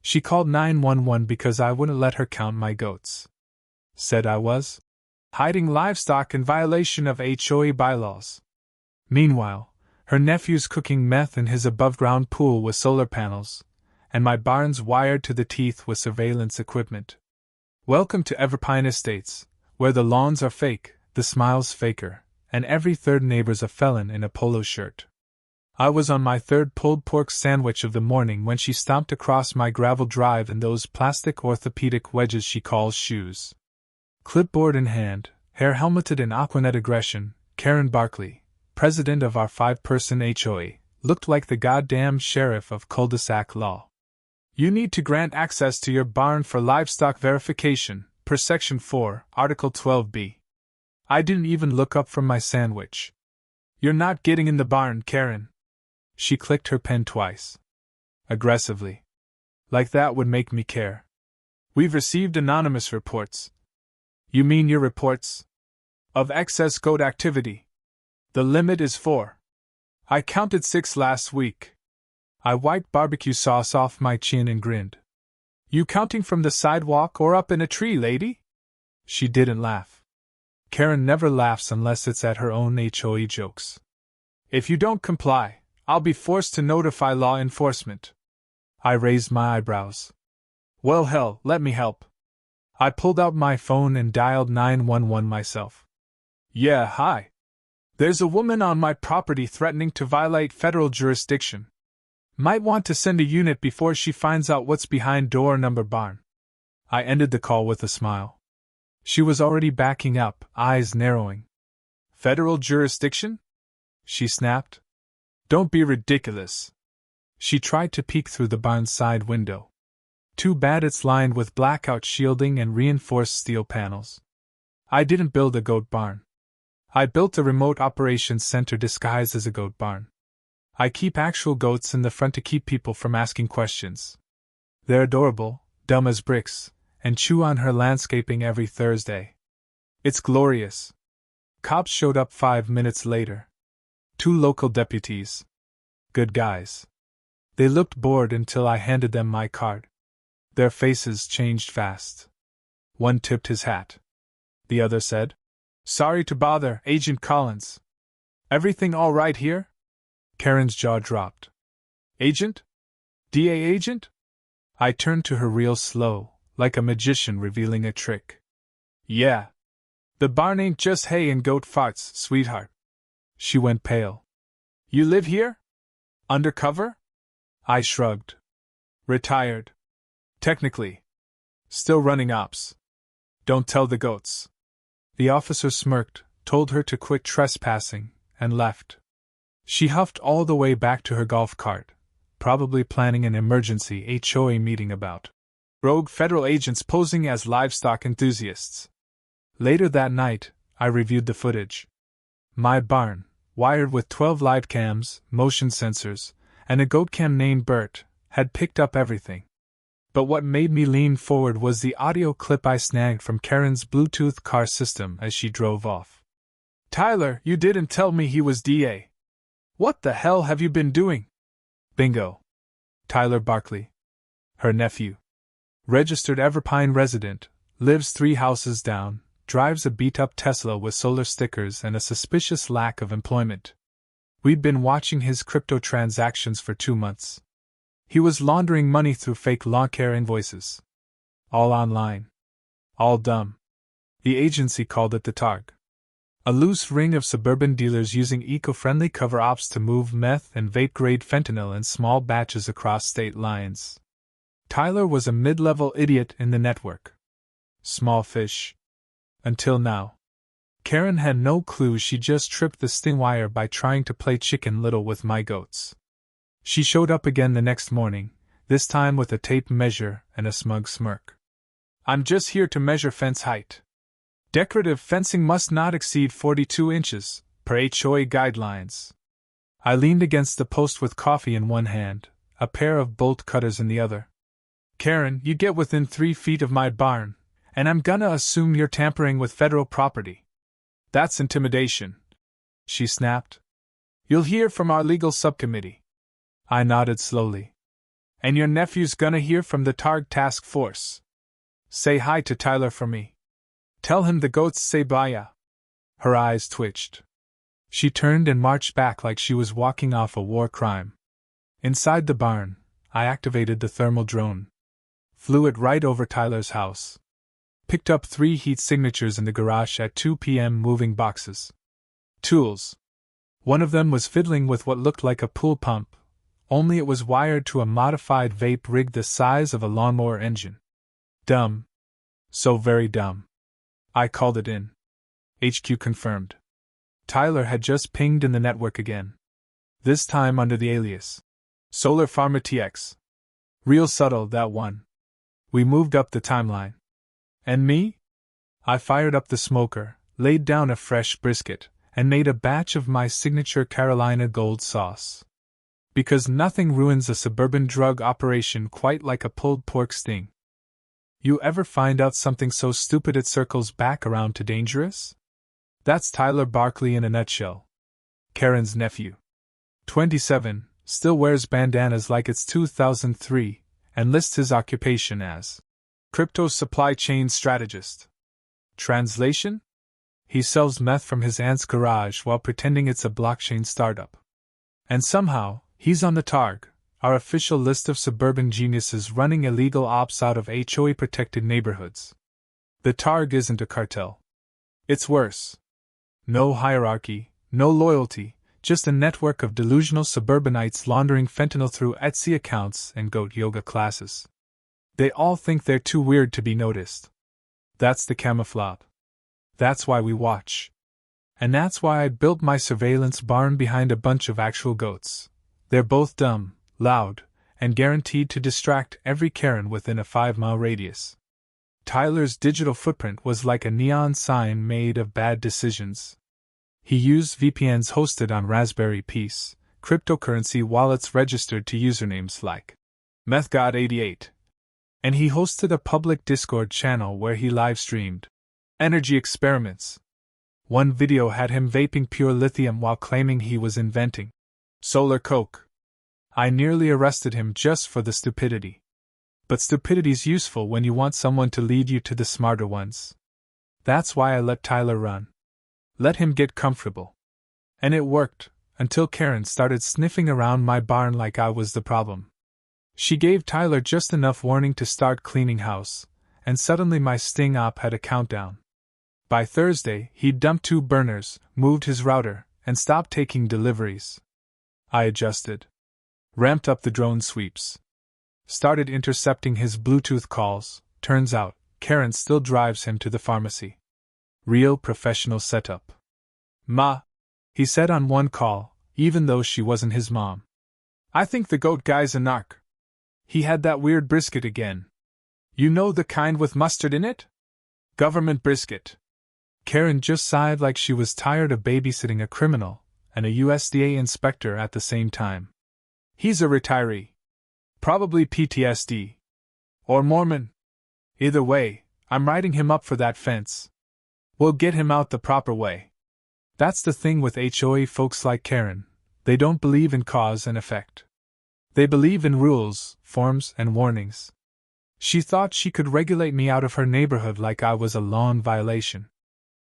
She called 911 because I wouldn't let her count my goats. Said I was hiding livestock in violation of HOA bylaws. Meanwhile, her nephew's cooking meth in his above-ground pool with solar panels, and my barns wired to the teeth with surveillance equipment. Welcome to Everpine Estates, where the lawns are fake, the smiles faker, and every third neighbor's a felon in a polo shirt. I was on my third pulled pork sandwich of the morning when she stomped across my gravel drive in those plastic orthopedic wedges she calls shoes. Clipboard in hand, hair helmeted in Aquanet aggression, Karen Barkley, president of our 5-person HOA, looked like the goddamn sheriff of cul-de-sac law. You need to grant access to your barn for livestock verification, per Section 4, Article 12b. I didn't even look up from my sandwich. You're not getting in the barn, Karen. She clicked her pen twice. Aggressively. Like that would make me care. We've received anonymous reports. You mean your reports? Of excess goat activity. The limit is 4. I counted 6 last week. I wiped barbecue sauce off my chin and grinned. You counting from the sidewalk or up in a tree, lady? She didn't laugh. Karen never laughs unless it's at her own HOA jokes. If you don't comply, I'll be forced to notify law enforcement. I raised my eyebrows. Well, hell, let me help. I pulled out my phone and dialed 911 myself. Yeah, hi. There's a woman on my property threatening to violate federal jurisdiction. Might want to send a unit before she finds out what's behind door number barn. I ended the call with a smile. She was already backing up, eyes narrowing. Federal jurisdiction? She snapped. Don't be ridiculous. She tried to peek through the barn's side window. Too bad it's lined with blackout shielding and reinforced steel panels. I didn't build a goat barn. I built a remote operations center disguised as a goat barn. I keep actual goats in the front to keep people from asking questions. They're adorable, dumb as bricks, and chew on her landscaping every Thursday. It's glorious. Cops showed up 5 minutes later. 2 local deputies. Good guys. They looked bored until I handed them my card. Their faces changed fast. One tipped his hat. The other said, Sorry to bother, Agent Collins. Everything all right here? Karen's jaw dropped. Agent? DEA agent? I turned to her real slow, like a magician revealing a trick. Yeah. The barn ain't just hay and goat farts, sweetheart. She went pale. You live here? Undercover? I shrugged. Retired. Technically. Still running ops. Don't tell the goats. The officer smirked, told her to quit trespassing, and left. She huffed all the way back to her golf cart, probably planning an emergency HOA meeting about rogue federal agents posing as livestock enthusiasts. Later that night, I reviewed the footage. My barn, wired with 12 live cams, motion sensors, and a goat cam named Bert, had picked up everything. But what made me lean forward was the audio clip I snagged from Karen's Bluetooth car system as she drove off. Tyler, you didn't tell me he was DA. What the hell have you been doing? Bingo. Tyler Barkley. Her nephew. Registered Everpine resident, lives 3 houses down, drives a beat-up Tesla with solar stickers and a suspicious lack of employment. We'd been watching his crypto transactions for 2 months. He was laundering money through fake lawn care invoices. All online. All dumb. The agency called it the Targ. A loose ring of suburban dealers using eco-friendly cover-ops to move meth and vape-grade fentanyl in small batches across state lines. Tyler was a mid-level idiot in the network. Small fish. Until now. Karen had no clue she just tripped the sting wire by trying to play Chicken Little with my goats. She showed up again the next morning, this time with a tape measure and a smug smirk. I'm just here to measure fence height. Decorative fencing must not exceed 42 inches, per HOA guidelines. I leaned against the post with coffee in one hand, a pair of bolt cutters in the other. Karen, you get within 3 feet of my barn, and I'm gonna assume you're tampering with federal property. That's intimidation, she snapped. You'll hear from our legal subcommittee. I nodded slowly. And your nephew's gonna hear from the Targ task force. Say hi to Tyler for me. Tell him the goats say bye. Her eyes twitched. She turned and marched back like she was walking off a war crime. Inside the barn, I activated the thermal drone. Flew it right over Tyler's house. Picked up 3 heat signatures in the garage at 2 p.m. moving boxes. Tools. One of them was fiddling with what looked like a pool pump, only it was wired to a modified vape rig the size of a lawnmower engine. Dumb. So very dumb. I called it in. HQ confirmed. Tyler had just pinged in the network again. This time under the alias Solar Pharma TX. Real subtle, that one. We moved up the timeline. And me? I fired up the smoker, laid down a fresh brisket, and made a batch of my signature Carolina Gold sauce. Because nothing ruins a suburban drug operation quite like a pulled pork sting. You ever find out something so stupid it circles back around to dangerous? That's Tyler Barkley in a nutshell. Karen's nephew. 27, still wears bandanas like it's 2003, and lists his occupation as crypto supply chain strategist. Translation? He sells meth from his aunt's garage while pretending it's a blockchain startup. And somehow, he's on the Targ, our official list of suburban geniuses running illegal ops out of HOA-protected neighborhoods. The Targ isn't a cartel. It's worse. No hierarchy, no loyalty, just a network of delusional suburbanites laundering fentanyl through Etsy accounts and goat yoga classes. They all think they're too weird to be noticed. That's the camouflage. That's why we watch. And that's why I built my surveillance barn behind a bunch of actual goats. They're both dumb, loud, and guaranteed to distract every Karen within a 5-mile radius. Tyler's digital footprint was like a neon sign made of bad decisions. He used VPNs hosted on Raspberry Pis, cryptocurrency wallets registered to usernames like MethGod88. And he hosted a public Discord channel where he live-streamed energy experiments. One video had him vaping pure lithium while claiming he was inventing solar coke. I nearly arrested him just for the stupidity. But stupidity's useful when you want someone to lead you to the smarter ones. That's why I let Tyler run. Let him get comfortable. And it worked, until Karen started sniffing around my barn like I was the problem. She gave Tyler just enough warning to start cleaning house, and suddenly my sting op had a countdown. By Thursday, he'd dumped 2 burners, moved his router, and stopped taking deliveries. I adjusted. Ramped up the drone sweeps. Started intercepting his Bluetooth calls. Turns out, Karen still drives him to the pharmacy. Real professional setup. Ma, he said on one call, even though she wasn't his mom. I think the goat guy's a narc. He had that weird brisket again. You know the kind with mustard in it? Government brisket. Karen just sighed like she was tired of babysitting a criminal and a USDA inspector at the same time. He's a retiree. Probably PTSD. Or Mormon. Either way, I'm writing him up for that fence. We'll get him out the proper way. That's the thing with HOA folks like Karen. They don't believe in cause and effect. They believe in rules, forms, and warnings. She thought she could regulate me out of her neighborhood like I was a lawn violation.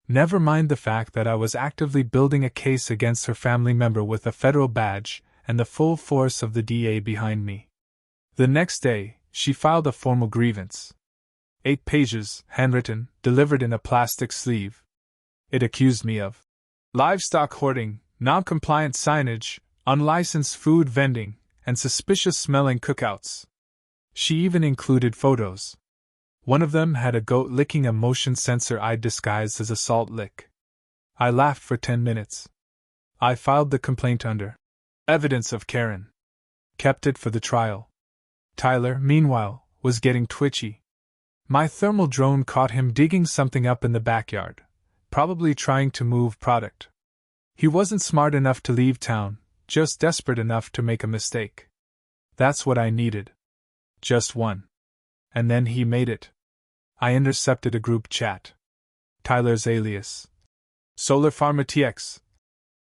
Never mind the fact that I was actively building a case against her family member with a federal badge and the full force of the DEA behind me. The next day, she filed a formal grievance. 8 pages, handwritten, delivered in a plastic sleeve. It accused me of livestock hoarding, non-compliant signage, unlicensed food vending, and suspicious-smelling cookouts. She even included photos. One of them had a goat licking a motion sensor I'd disguised as a salt lick. I laughed for 10 minutes. I filed the complaint under evidence of Karen. Kept it for the trial. Tyler, meanwhile, was getting twitchy. My thermal drone caught him digging something up in the backyard, probably trying to move product. He wasn't smart enough to leave town, just desperate enough to make a mistake. That's what I needed. Just one. And then he made it. I intercepted a group chat. Tyler's alias, Solar Pharma TX,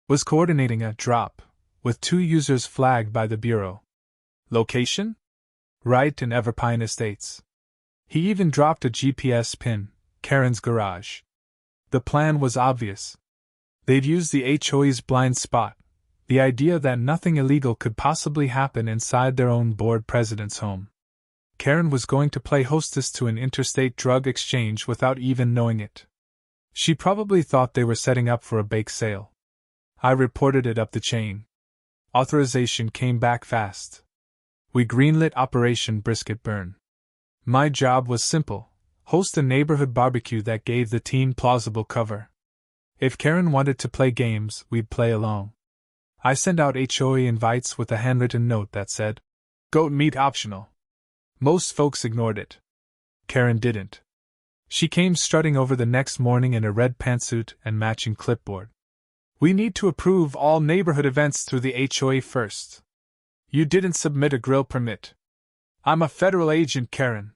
was coordinating a drop, with 2 users flagged by the Bureau. Location? Right in Everpine Estates. He even dropped a GPS pin, Karen's garage. The plan was obvious. They'd use the HOA's blind spot, the idea that nothing illegal could possibly happen inside their own board president's home. Karen was going to play hostess to an interstate drug exchange without even knowing it. She probably thought they were setting up for a bake sale. I reported it up the chain. Authorization came back fast. We greenlit Operation Brisket Burn. My job was simple: host a neighborhood barbecue that gave the team plausible cover. If Karen wanted to play games, we'd play along. I sent out HOA invites with a handwritten note that said, "Goat meat optional." Most folks ignored it. Karen didn't. She came strutting over the next morning in a red pantsuit and matching clipboard. "We need to approve all neighborhood events through the HOA first. You didn't submit a grill permit." "I'm a federal agent, Karen.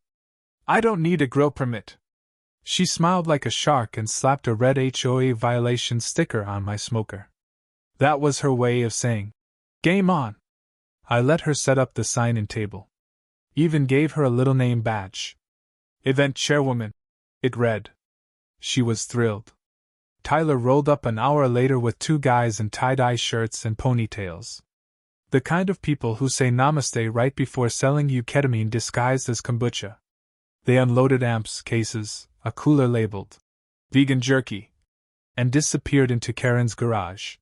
I don't need a grill permit." She smiled like a shark and slapped a red HOA violation sticker on my smoker. That was her way of saying, "Game on." I let her set up the sign-in table. Even gave her a little name badge. "Event Chairwoman," it read. She was thrilled. Tyler rolled up an hour later with two guys in tie-dye shirts and ponytails. The kind of people who say namaste right before selling you ketamine disguised as kombucha. They unloaded amps, cases, a cooler labeled vegan jerky, and disappeared into Karen's garage.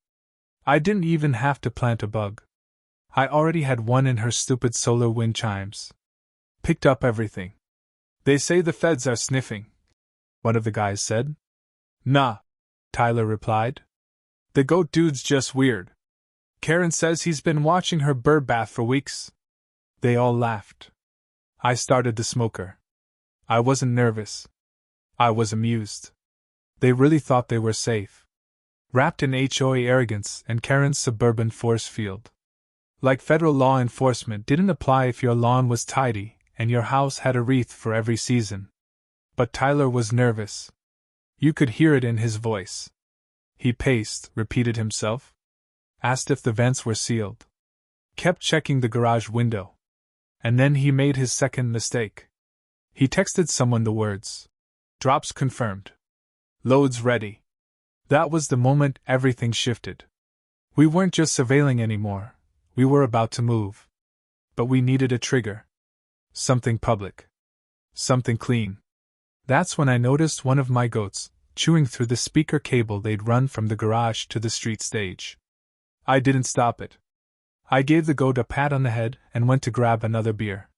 I didn't even have to plant a bug. I already had one in her stupid solar wind chimes. Picked up everything. "They say the feds are sniffing," one of the guys said. "Nah," Tyler replied. "The goat dude's just weird. Karen says he's been watching her bird bath for weeks." They all laughed. I started the smoker. I wasn't nervous. I was amused. They really thought they were safe. Wrapped in HOA arrogance and Karen's suburban force field. Like federal law enforcement didn't apply if your lawn was tidy and your house had a wreath for every season. But Tyler was nervous. You could hear it in his voice. He paced, repeated himself. Asked if the vents were sealed. Kept checking the garage window. And then he made his second mistake. He texted someone the words, "Drops confirmed. Loads ready." That was the moment everything shifted. We weren't just surveilling anymore, we were about to move. But we needed a trigger. Something public. Something clean. That's when I noticed one of my goats, chewing through the speaker cable they'd run from the garage to the street stage. I didn't stop it. I gave the goat a pat on the head and went to grab another beer.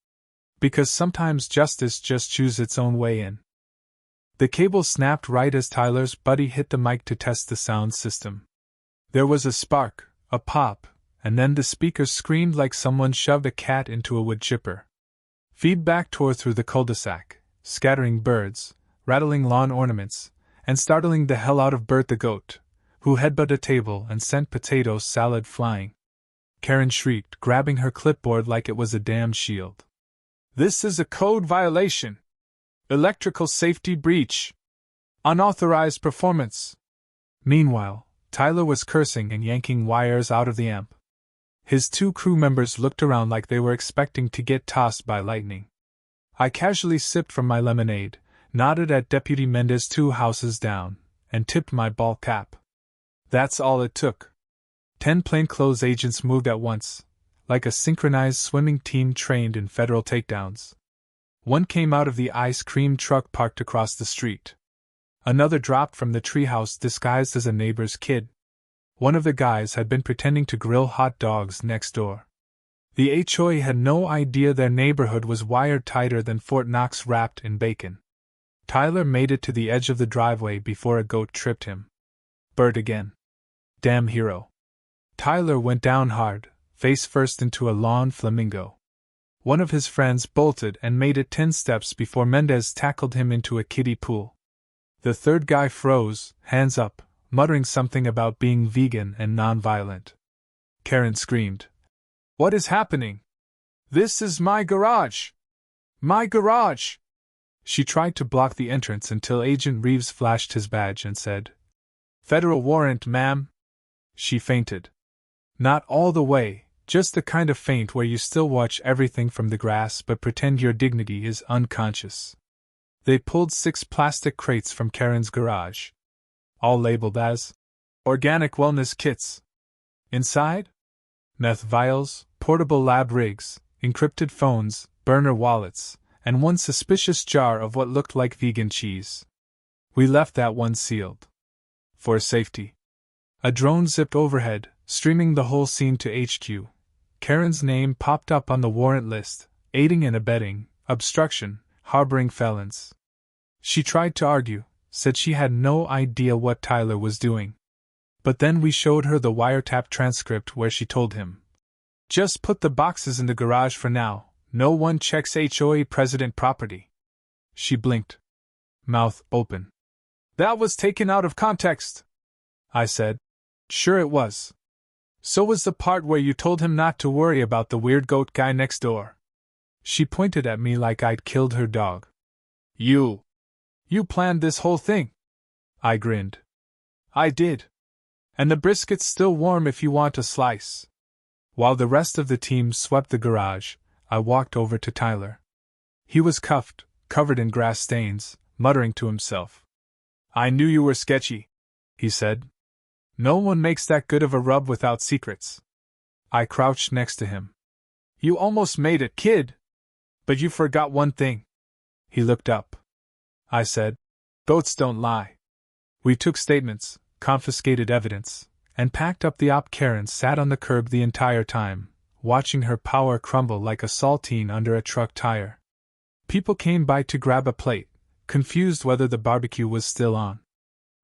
Because sometimes justice just chews its own way in. The cable snapped right as Tyler's buddy hit the mic to test the sound system. There was a spark, a pop, and then the speakers screamed like someone shoved a cat into a wood chipper. Feedback tore through the cul-de-sac, scattering birds, rattling lawn ornaments, and startling the hell out of Bert the goat, who headbutted a table and sent potato salad flying. Karen shrieked, grabbing her clipboard like it was a damn shield. "This is a code violation! Electrical safety breach! Unauthorized performance!" Meanwhile, Tyler was cursing and yanking wires out of the amp. His two crew members looked around like they were expecting to get tossed by lightning. I casually sipped from my lemonade, nodded at Deputy Mendez 2 houses down, and tipped my ball cap. That's all it took. 10 plainclothes agents moved at once, like a synchronized swimming team trained in federal takedowns. One came out of the ice cream truck parked across the street. Another dropped from the treehouse disguised as a neighbor's kid. One of the guys had been pretending to grill hot dogs next door. The HOA had no idea their neighborhood was wired tighter than Fort Knox wrapped in bacon. Tyler made it to the edge of the driveway before a goat tripped him. Bert again. Damn hero. Tyler went down hard, face first into a lawn flamingo. One of his friends bolted and made it 10 steps before Mendez tackled him into a kiddie pool. The third guy froze, hands up, muttering something about being vegan and non-violent. Karen screamed, "What is happening? This is my garage! My garage!" She tried to block the entrance until Agent Reeves flashed his badge and said, "Federal warrant, ma'am." She fainted. Not all the way, Just the kind of faint where you still watch everything from the grass but pretend your dignity is unconscious. They pulled 6 plastic crates from Karen's garage, all labeled as organic wellness kits. Inside? Meth vials, portable lab rigs, encrypted phones, burner wallets, and one suspicious jar of what looked like vegan cheese. We left that one sealed. For safety. A drone zipped overhead, streaming the whole scene to HQ. Karen's name popped up on the warrant list: aiding and abetting, obstruction, harboring felons. She tried to argue, said she had no idea what Tyler was doing. But then we showed her the wiretap transcript where she told him, "Just put the boxes in the garage for now, no one checks HOA president property." She blinked, mouth open. "That was taken out of context," I said. "Sure it was. So was the part where you told him not to worry about the weird goat guy next door." She pointed at me like I'd killed her dog. You planned this whole thing?" I grinned. "I did. And the brisket's still warm if you want a slice." While the rest of the team swept the garage, I walked over to Tyler. He was cuffed, covered in grass stains, muttering to himself. "I knew you were sketchy," he said. "No one makes that good of a rub without secrets." I crouched next to him. "You almost made it, kid! But you forgot one thing." He looked up. I said, "Goats don't lie." We took statements, confiscated evidence, and packed up the op. Karen sat on the curb the entire time, watching her power crumble like a saltine under a truck tire. People came by to grab a plate, confused whether the barbecue was still on.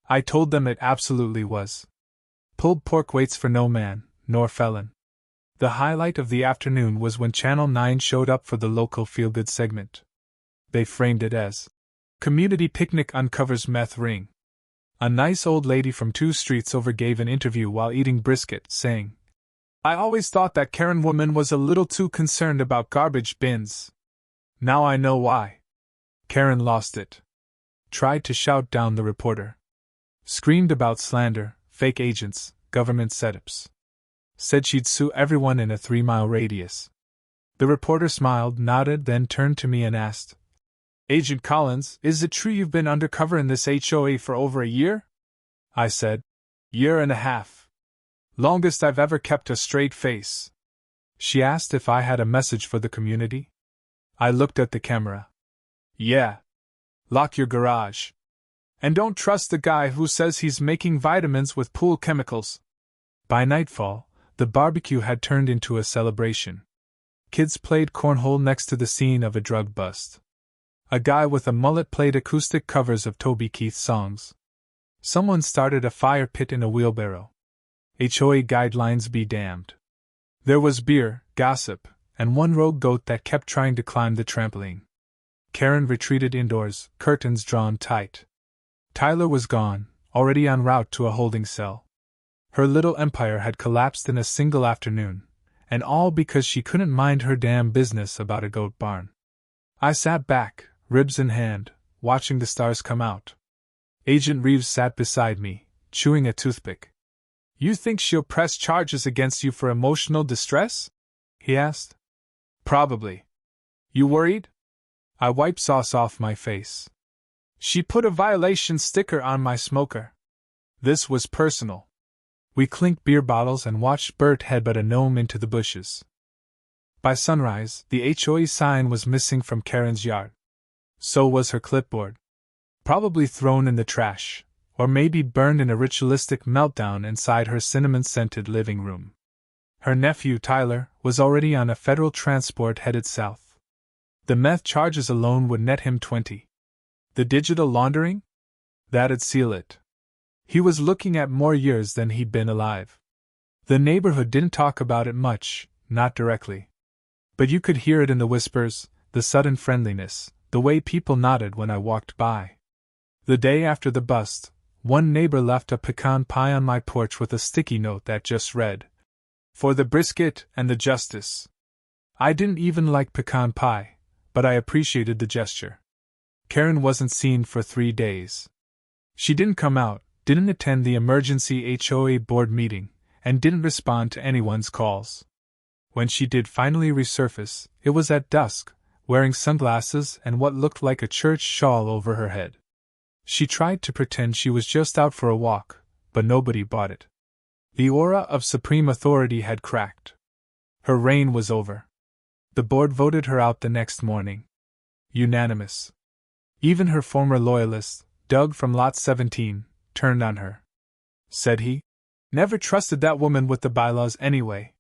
I told them it absolutely was. Pulled pork waits for no man, nor felon. The highlight of the afternoon was when Channel 9 showed up for the local feel-good segment. They framed it as "Community Picnic Uncovers Meth Ring." A nice old lady from 2 streets over gave an interview while eating brisket, saying, "I always thought that Karen woman was a little too concerned about garbage bins. Now I know why." Karen lost it. Tried to shout down the reporter. Screamed about slander, fake agents, government setups. Said she'd sue everyone in a 3-mile radius. The reporter smiled, nodded, then turned to me and asked, "Agent Collins, is it true you've been undercover in this HOA for over a year?" I said, "Year and a half. Longest I've ever kept a straight face." She asked if I had a message for the community. I looked at the camera. "Yeah. Lock your garage. And don't trust the guy who says he's making vitamins with pool chemicals." By nightfall, the barbecue had turned into a celebration. Kids played cornhole next to the scene of a drug bust. A guy with a mullet played acoustic covers of Toby Keith songs. Someone started a fire pit in a wheelbarrow. HOA guidelines be damned. There was beer, gossip, and one rogue goat that kept trying to climb the trampoline. Karen retreated indoors, curtains drawn tight. Tyler was gone, already en route to a holding cell. Her little empire had collapsed in a single afternoon, and all because she couldn't mind her damn business about a goat barn. I sat back, ribs in hand, watching the stars come out. Agent Reeves sat beside me, chewing a toothpick. "You think she'll press charges against you for emotional distress?" he asked. "Probably. You worried?" I wiped sauce off my face. "She put a violation sticker on my smoker." This was personal. We clinked beer bottles and watched Bert headbutt a gnome into the bushes. By sunrise, the HOA sign was missing from Karen's yard. So was her clipboard. Probably thrown in the trash, or maybe burned in a ritualistic meltdown inside her cinnamon-scented living room. Her nephew, Tyler, was already on a federal transport headed south. The meth charges alone would net him 20. The digital laundering? That'd seal it. He was looking at more years than he'd been alive. The neighborhood didn't talk about it much, not directly. But you could hear it in the whispers, the sudden friendliness, the way people nodded when I walked by. The day after the bust, one neighbor left a pecan pie on my porch with a sticky note that just read, "For the brisket and the justice." I didn't even like pecan pie, but I appreciated the gesture. Karen wasn't seen for 3 days. She didn't come out, didn't attend the emergency HOA board meeting, and didn't respond to anyone's calls. When she did finally resurface, it was at dusk, wearing sunglasses and what looked like a church shawl over her head. She tried to pretend she was just out for a walk, but nobody bought it. The aura of supreme authority had cracked. Her reign was over. The board voted her out the next morning. Unanimous. Even her former loyalist, Doug from Lot 17, turned on her. Said he never trusted that woman with the bylaws anyway.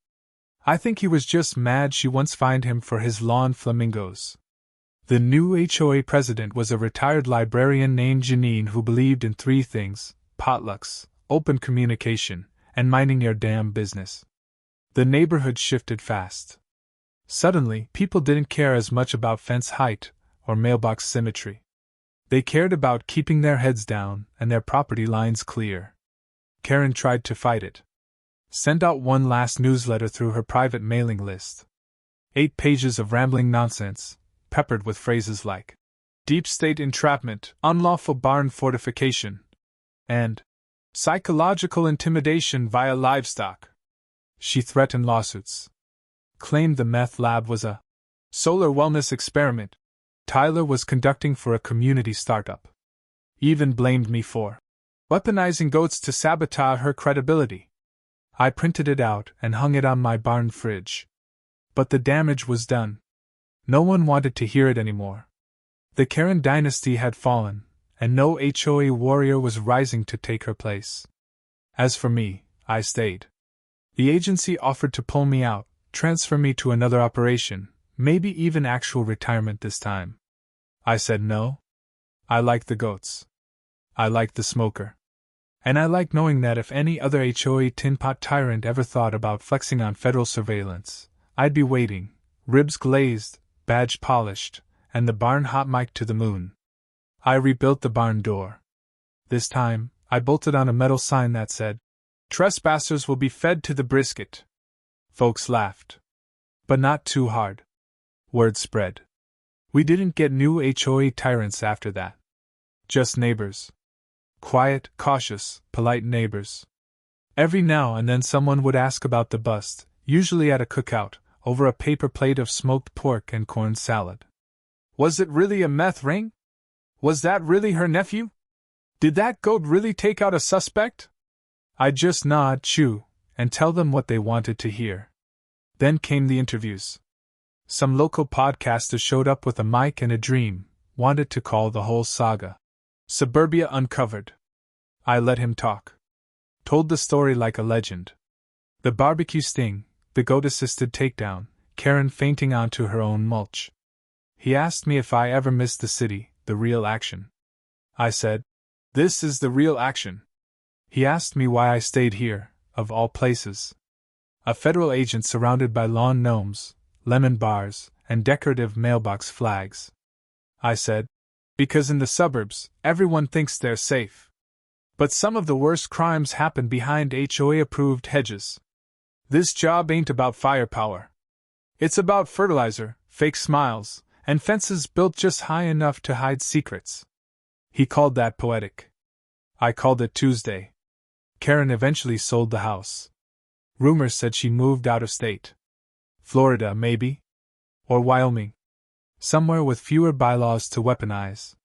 I think he was just mad she once fined him for his lawn flamingos. The new HOA president was a retired librarian named Janine who believed in three things: potlucks, open communication, and minding your damn business. The neighborhood shifted fast. Suddenly, people didn't care as much about fence height or mailbox symmetry. They cared about keeping their heads down and their property lines clear. Karen tried to fight it. Sent out one last newsletter through her private mailing list. 8 pages of rambling nonsense, peppered with phrases like deep state entrapment, unlawful barn fortification, and psychological intimidation via livestock. She threatened lawsuits. Claimed the meth lab was a solar wellness experiment Tyler was conducting for a community startup. Even blamed me for weaponizing goats to sabotage her credibility. I printed it out and hung it on my barn fridge. But the damage was done. No one wanted to hear it anymore. The Karen dynasty had fallen, and no HOA warrior was rising to take her place. As for me, I stayed. The agency offered to pull me out, transfer me to another operation, maybe even actual retirement this time. I said no. I liked the goats. I liked the smoker. And I liked knowing that if any other HOA tin pot tyrant ever thought about flexing on federal surveillance, I'd be waiting, ribs glazed, badge polished, and the barn hot mic to the moon. I rebuilt the barn door. This time, I bolted on a metal sign that said, "Trespassers will be fed to the brisket." Folks laughed. But not too hard. Word spread. We didn't get new HOA tyrants after that. Just neighbors. Quiet, cautious, polite neighbors. Every now and then someone would ask about the bust, usually at a cookout, over a paper plate of smoked pork and corn salad. Was it really a meth ring? Was that really her nephew? Did that goat really take out a suspect? I'd just nod, chew, and tell them what they wanted to hear. Then came the interviews. Some local podcaster showed up with a mic and a dream, wanted to call the whole saga Suburbia Uncovered. I let him talk. Told the story like a legend. The barbecue sting, the goat-assisted takedown, Karen fainting onto her own mulch. He asked me if I ever missed the city, the real action. I said, "This is the real action." He asked me why I stayed here, of all places. A federal agent surrounded by lawn gnomes, lemon bars, and decorative mailbox flags. I said, "Because in the suburbs, everyone thinks they're safe. But some of the worst crimes happen behind HOA-approved hedges. This job ain't about firepower. It's about fertilizer, fake smiles, and fences built just high enough to hide secrets." He called that poetic. I called it Tuesday. Karen eventually sold the house. Rumors said she moved out of state. Florida, maybe? Or Wyoming. Somewhere with fewer bylaws to weaponize.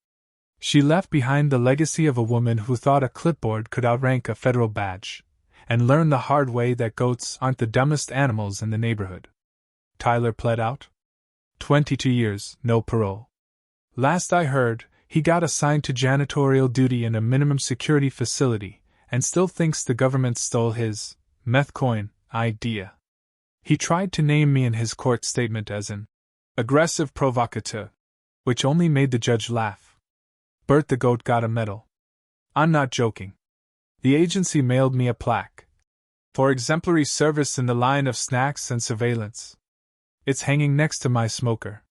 She left behind the legacy of a woman who thought a clipboard could outrank a federal badge, and learned the hard way that goats aren't the dumbest animals in the neighborhood. Tyler pled out. 22 years, no parole. Last I heard, he got assigned to janitorial duty in a minimum security facility, and still thinks the government stole his meth coin idea. He tried to name me in his court statement as an aggressive provocateur, which only made the judge laugh. Bert the goat got a medal. I'm not joking. The agency mailed me a plaque for exemplary service in the line of snacks and surveillance. It's hanging next to my smoker.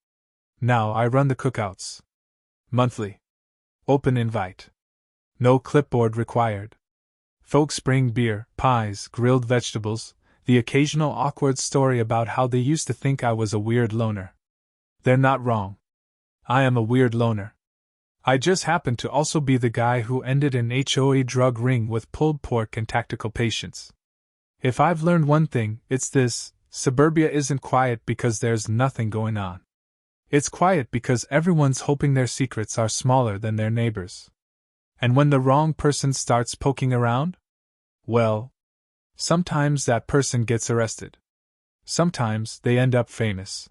Now I run the cookouts. Monthly. Open invite. No clipboard required. Folks bring beer, pies, grilled vegetables, the occasional awkward story about how they used to think I was a weird loner. They're not wrong. I am a weird loner. I just happen to also be the guy who ended an HOA drug ring with pulled pork and tactical patience. If I've learned one thing, it's this: Suburbia isn't quiet because there's nothing going on. It's quiet because everyone's hoping their secrets are smaller than their neighbors. And when the wrong person starts poking around? Well, sometimes that person gets arrested. Sometimes they end up famous.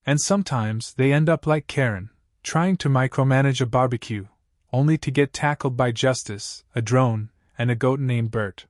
And sometimes they end up like Karen, trying to micromanage a barbecue, only to get tackled by Justice, a drone, and a goat named Bert.